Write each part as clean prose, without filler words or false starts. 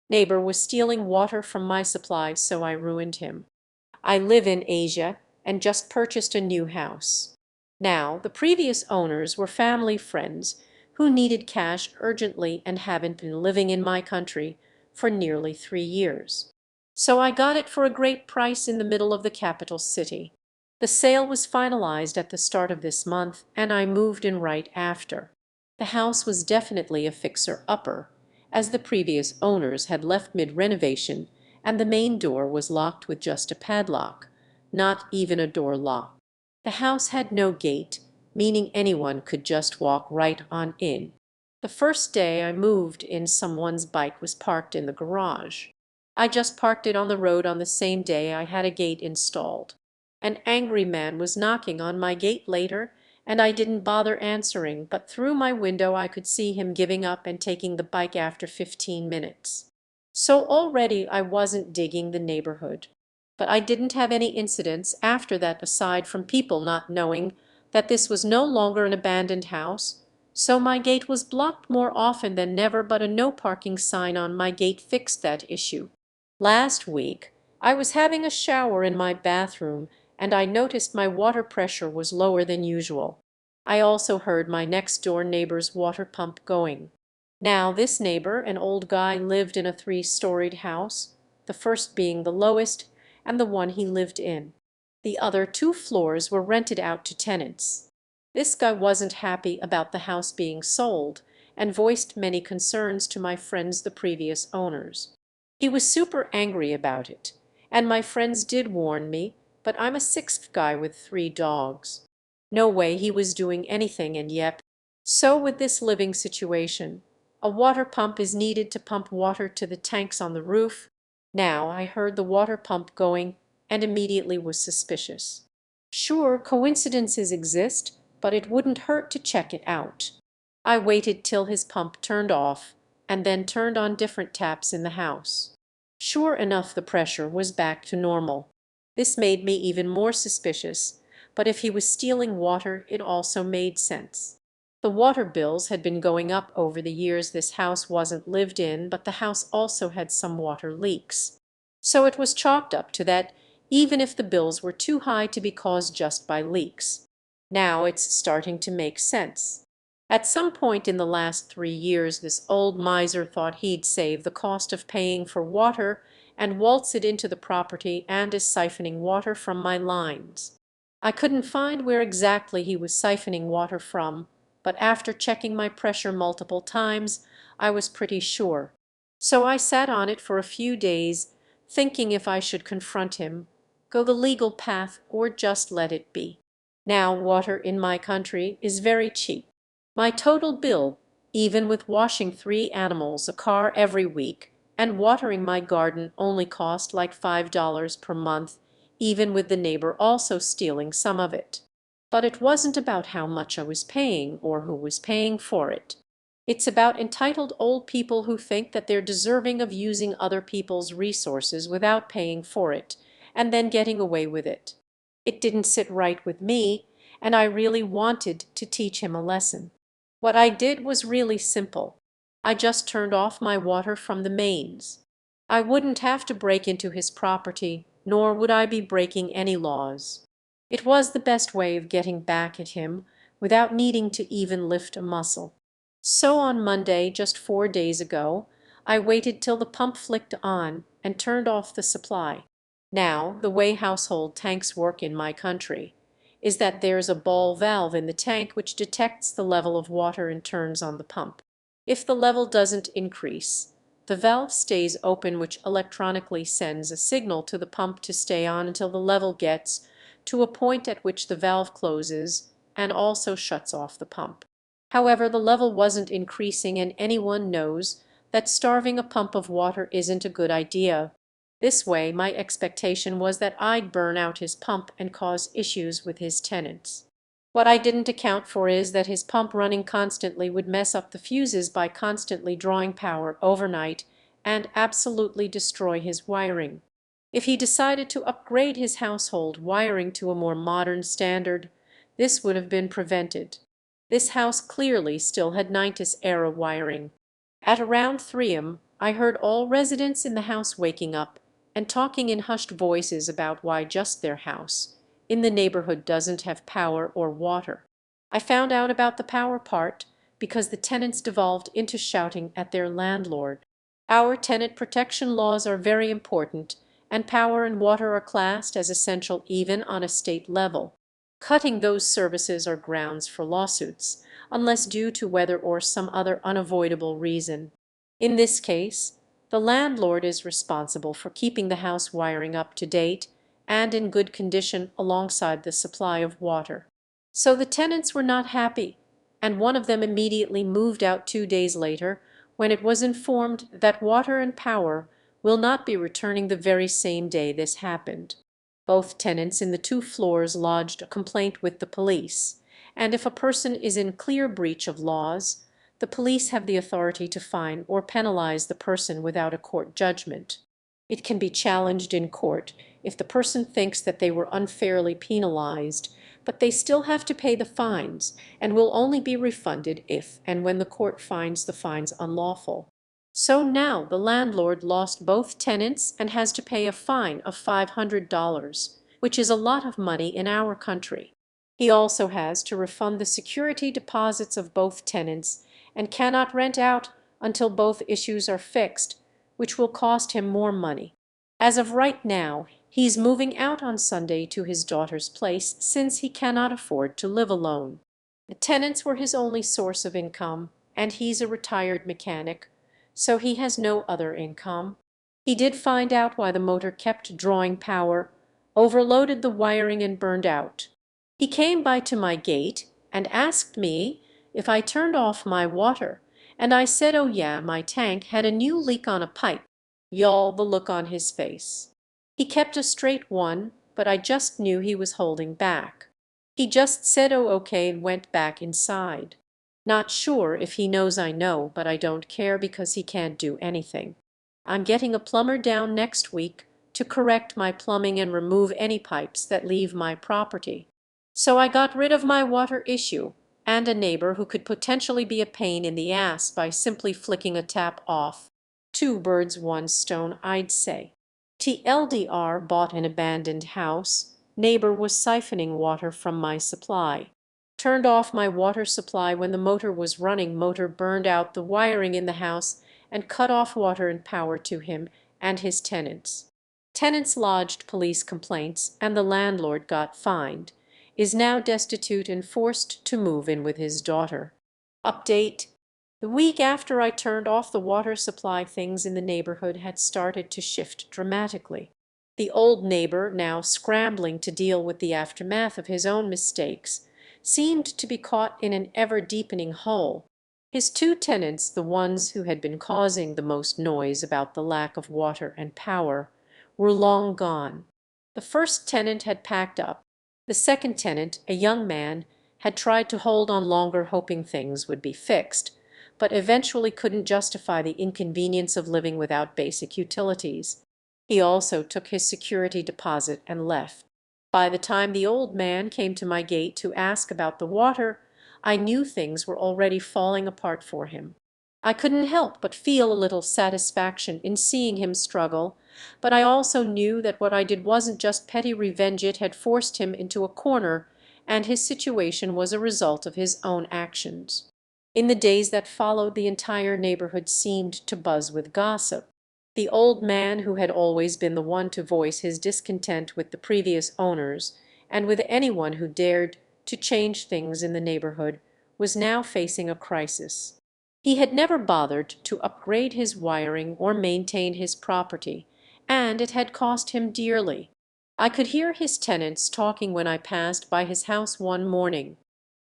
Neighbor was stealing water from my supply, so I ruined him. I live in Asia and just purchased a new house. Now, the previous owners were family friends who needed cash urgently and haven't been living in my country for nearly 3 years. So I got it for a great price in the middle of the capital city. The sale was finalized at the start of this month, and I moved in right after. The house was definitely a fixer-upper, as the previous owners had left mid-renovation and the main door was locked with just a padlock, not even a door lock. The house had no gate, meaning anyone could just walk right on in. The first day I moved in, someone's bike was parked in the garage. I just parked it on the road on the same day I had a gate installed. An angry man was knocking on my gate later, and I didn't bother answering, but through my window I could see him giving up and taking the bike after 15 minutes. So already I wasn't digging the neighborhood. But I didn't have any incidents after that aside from people not knowing that this was no longer an abandoned house, so my gate was blocked more often than never, but a no parking sign on my gate fixed that issue. Last week, I was having a shower in my bathroom and I noticed my water pressure was lower than usual. I also heard my next door neighbor's water pump going. Now, this neighbor, an old guy, lived in a three-storied house, the first being the lowest and the one he lived in. The other two floors were rented out to tenants. This guy wasn't happy about the house being sold and voiced many concerns to my friends, the previous owners. He was super angry about it, and my friends did warn me, but I'm a sixth guy with 3 dogs. No way he was doing anything, and yep. So with this living situation, a water pump is needed to pump water to the tanks on the roof. Now I heard the water pump going and immediately was suspicious. Sure, coincidences exist, but it wouldn't hurt to check it out. I waited till his pump turned off and then turned on different taps in the house. Sure enough, the pressure was back to normal. This made me even more suspicious, but if he was stealing water, it also made sense. The water bills had been going up over the years. This house wasn't lived in, but the house also had some water leaks. So it was chalked up to that, even if the bills were too high to be caused just by leaks. Now it's starting to make sense. At some point in the last 3 years, this old miser thought he'd save the cost of paying for water and waltz it into the property and is siphoning water from my lines. I couldn't find where exactly he was siphoning water from, but after checking my pressure multiple times, I was pretty sure. So I sat on it for a few days, thinking if I should confront him, go the legal path, or just let it be. Now, water in my country is very cheap. My total bill, even with washing 3 animals, a car every week, and watering my garden, only cost like $5 per month, even with the neighbor also stealing some of it. But it wasn't about how much I was paying or who was paying for it. It's about entitled old people who think that they're deserving of using other people's resources without paying for it, and then getting away with it. It didn't sit right with me, and I really wanted to teach him a lesson. What I did was really simple. I just turned off my water from the mains. I wouldn't have to break into his property, nor would I be breaking any laws. It was the best way of getting back at him without needing to even lift a muscle. So on Monday, just 4 days ago, I waited till the pump flicked on and turned off the supply. Now, the way household tanks work in my country is that there's a ball valve in the tank which detects the level of water and turns on the pump. If the level doesn't increase, the valve stays open, which electronically sends a signal to the pump to stay on until the level gets to a point at which the valve closes and also shuts off the pump. However, the level wasn't increasing, and anyone knows that starving a pump of water isn't a good idea. This way, my expectation was that I'd burn out his pump and cause issues with his tenants. What I didn't account for is that his pump running constantly would mess up the fuses by constantly drawing power overnight and absolutely destroy his wiring. If he decided to upgrade his household wiring to a more modern standard, this would have been prevented. This house clearly still had 90s era wiring. At around 3 am, I heard all residents in the house waking up and talking in hushed voices about why just their house in the neighborhood doesn't have power or water. I found out about the power part because the tenants devolved into shouting at their landlord. Our tenant protection laws are very important, and power and water are classed as essential even on a state level. Cutting those services are grounds for lawsuits, unless due to weather or some other unavoidable reason. In this case, the landlord is responsible for keeping the house wiring up to date and in good condition alongside the supply of water. So the tenants were not happy, and one of them immediately moved out 2 days later when it was informed that water and power will not be returning the very same day this happened. Both tenants in the 2 floors lodged a complaint with the police, and if a person is in clear breach of laws, the police have the authority to fine or penalize the person without a court judgment. It can be challenged in court if the person thinks that they were unfairly penalized, but they still have to pay the fines and will only be refunded if and when the court finds the fines unlawful. So now the landlord lost both tenants and has to pay a fine of $500, which is a lot of money in our country. He also has to refund the security deposits of both tenants and cannot rent out until both issues are fixed, which will cost him more money. As of right now, he's moving out on Sunday to his daughter's place since he cannot afford to live alone. The tenants were his only source of income, and he's a retired mechanic, so he has no other income. He did find out why the motor kept drawing power, overloaded the wiring and burned out. He came by to my gate and asked me if I turned off my water, and I said, oh yeah, my tank had a new leak on a pipe. Y'all, the look on his face. He kept a straight one, but I just knew he was holding back. He just said, oh okay, and went back inside. Not sure if he knows I know, but I don't care because he can't do anything. I'm getting a plumber down next week to correct my plumbing and remove any pipes that leave my property. So I got rid of my water issue and a neighbor who could potentially be a pain in the ass by simply flicking a tap off. 2 birds, 1 stone, I'd say. TLDR bought an abandoned house. Neighbor was siphoning water from my supply. Turned off my water supply when the motor was running. Motor burned out the wiring in the house and cut off water and power to him and his tenants. Tenants lodged police complaints and the landlord got fined. Is now destitute and forced to move in with his daughter. Update. The week after I turned off the water supply, things in the neighborhood had started to shift dramatically. The old neighbor, now scrambling to deal with the aftermath of his own mistakes, seemed to be caught in an ever-deepening hole. His 2 tenants, the ones who had been causing the most noise about the lack of water and power, were long gone. The first tenant had packed up. The second tenant, a young man, had tried to hold on longer hoping things would be fixed, but eventually couldn't justify the inconvenience of living without basic utilities. He also took his security deposit and left. By the time the old man came to my gate to ask about the water, I knew things were already falling apart for him. I couldn't help but feel a little satisfaction in seeing him struggle, but I also knew that what I did wasn't just petty revenge. It had forced him into a corner, and his situation was a result of his own actions. In the days that followed, the entire neighborhood seemed to buzz with gossip. The old man, who had always been the one to voice his discontent with the previous owners and with anyone who dared to change things in the neighborhood, was now facing a crisis. He had never bothered to upgrade his wiring or maintain his property, and it had cost him dearly. I could hear his tenants talking when I passed by his house one morning.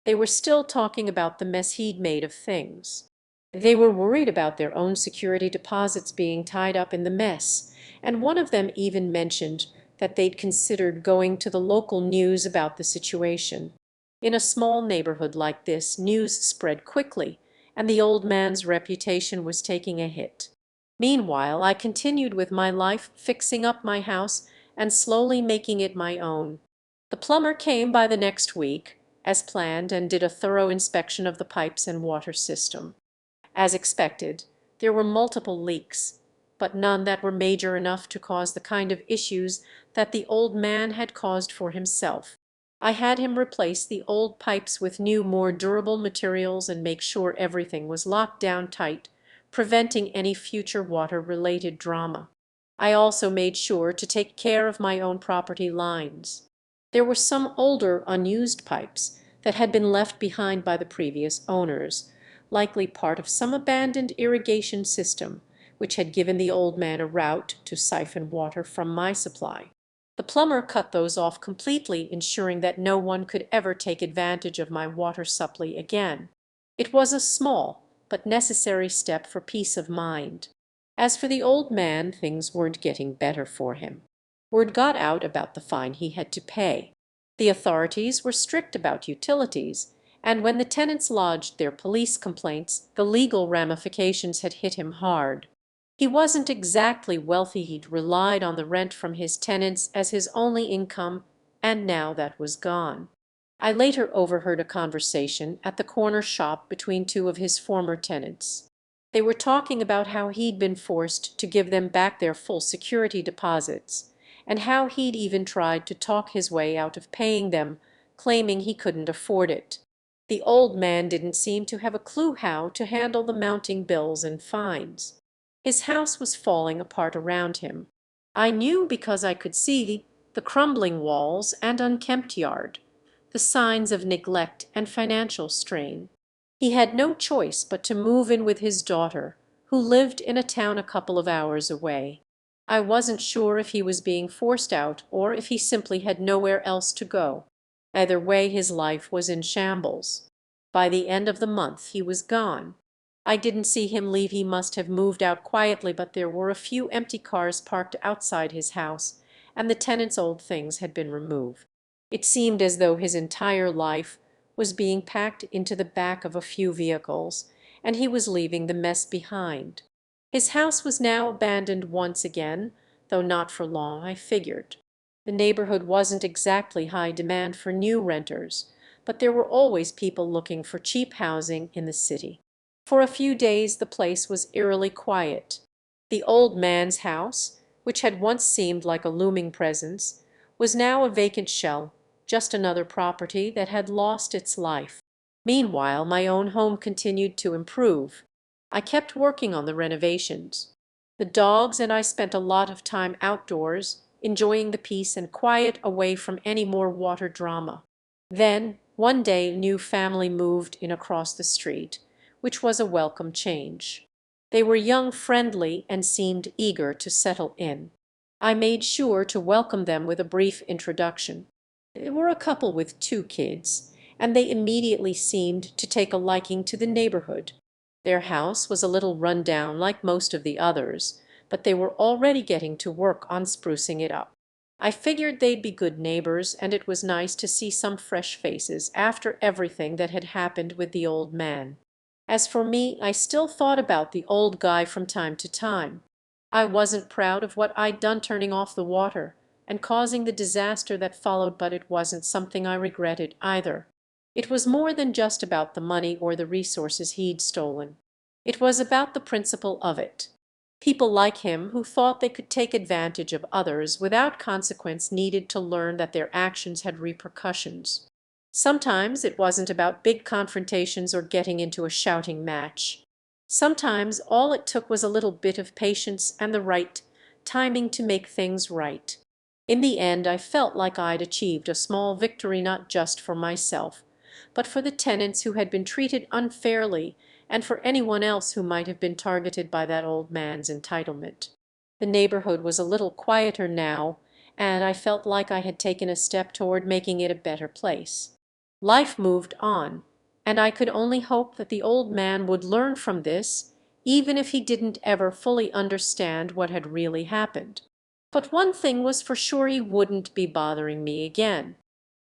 They were still talking about the mess he'd made of things. They were worried about their own security deposits being tied up in the mess, and one of them even mentioned that they'd considered going to the local news about the situation. In a small neighborhood like this, news spread quickly, and the old man's reputation was taking a hit. Meanwhile, I continued with my life, fixing up my house and slowly making it my own. The plumber came by the next week, as planned, and did a thorough inspection of the pipes and water system. As expected, There were multiple leaks, but none that were major enough to cause the kind of issues that the old man had caused for himself. I had him replace the old pipes with new, more durable materials and make sure everything was locked down tight, preventing any future water-related drama. I also made sure to take care of my own property lines. There were some older, unused pipes that had been left behind by the previous owners, likely part of some abandoned irrigation system, which had given the old man a route to siphon water from my supply. The plumber cut those off completely, ensuring that no one could ever take advantage of my water supply again. It was a small but necessary step for peace of mind. As for the old man, things weren't getting better for him. Word got out about the fine he had to pay. The authorities were strict about utilities, and when the tenants lodged their police complaints, the legal ramifications had hit him hard. He wasn't exactly wealthy, he'd relied on the rent from his tenants as his only income, and now that was gone. I later overheard a conversation at the corner shop between two of his former tenants. They were talking about how he'd been forced to give them back their full security deposits, and how he'd even tried to talk his way out of paying them, claiming he couldn't afford it. The old man didn't seem to have a clue how to handle the mounting bills and fines. His house was falling apart around him. I knew because I could see the crumbling walls and unkempt yard, the signs of neglect and financial strain. He had no choice but to move in with his daughter, who lived in a town a couple of hours away. I wasn't sure if he was being forced out or if he simply had nowhere else to go. Either way, his life was in shambles. By the end of the month he was gone. I didn't see him leave. He must have moved out quietly, but there were a few empty cars parked outside his house, and the tenants' old things had been removed. It seemed as though his entire life was being packed into the back of a few vehicles, and he was leaving the mess behind. His house was now abandoned once again, though not for long, I figured. The neighborhood wasn't exactly high demand for new renters, but there were always people looking for cheap housing in the city. For a few days the place was eerily quiet. The old man's house, which had once seemed like a looming presence, was now a vacant shell, just another property that had lost its life. Meanwhile, my own home continued to improve. I kept working on the renovations. The dogs and I spent a lot of time outdoors, enjoying the peace and quiet away from any more water drama. Then, one day, a new family moved in across the street, which was a welcome change. They were young, friendly, and seemed eager to settle in. I made sure to welcome them with a brief introduction. They were a couple with two kids, and they immediately seemed to take a liking to the neighborhood. Their house was a little run down like most of the others, but they were already getting to work on sprucing it up. I figured they'd be good neighbors, and it was nice to see some fresh faces after everything that had happened with the old man. As for me, I still thought about the old guy from time to time. I wasn't proud of what I'd done turning off the water and causing the disaster that followed, but it wasn't something I regretted either. It was more than just about the money or the resources he'd stolen. It was about the principle of it. People like him who thought they could take advantage of others without consequence needed to learn that their actions had repercussions. Sometimes it wasn't about big confrontations or getting into a shouting match. Sometimes all it took was a little bit of patience and the right timing to make things right. In the end, I felt like I'd achieved a small victory, not just for myself, but for the tenants who had been treated unfairly and for anyone else who might have been targeted by that old man's entitlement. The neighborhood was a little quieter now, and I felt like I had taken a step toward making it a better place. Life moved on, and I could only hope that the old man would learn from this, even if he didn't ever fully understand what had really happened. But one thing was for sure: he wouldn't be bothering me again.